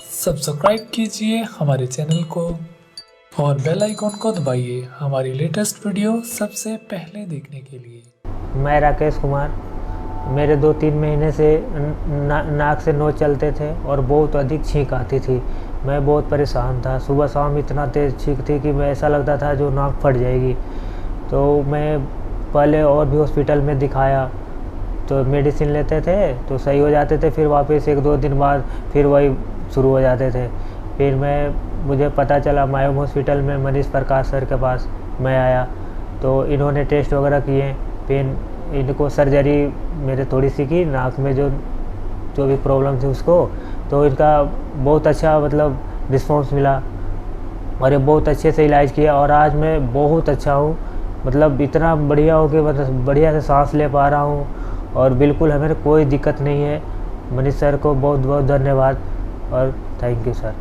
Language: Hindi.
सब्सक्राइब कीजिए हमारे चैनल को और बेल आइकॉन को दबाइए हमारी लेटेस्ट वीडियो सबसे पहले देखने के लिए। मैं राकेश कुमार। मेरे 2-3 महीने से नाक से नोच चलते थे और बहुत अधिक छींक आती थी। मैं बहुत परेशान था। सुबह शाम इतना तेज़ छींक थी कि मैं ऐसा लगता था जो नाक फट जाएगी। तो मैं पहले और भी हॉस्पिटल में दिखाया, तो मेडिसिन लेते थे तो सही हो जाते थे, फिर वापस 1-2 दिन बाद फिर वही शुरू हो जाते थे। फिर मुझे पता चला मायूम हॉस्पिटल में मनीष प्रकाश सर के पास मैं आया, तो इन्होंने टेस्ट वगैरह किए। फिर इनको सर्जरी मेरे थोड़ी सी की नाक में, जो भी प्रॉब्लम थी उसको, तो इनका बहुत अच्छा मतलब रिस्पॉन्स मिला और ये बहुत अच्छे से इलाज किया और आज मैं बहुत अच्छा हूँ। मतलब इतना बढ़िया हो कि मतलब बढ़िया से सांस ले पा रहा हूँ और बिल्कुल हमें कोई दिक्कत नहीं है। मनीष सर को बहुत बहुत धन्यवाद और थैंक यू सर।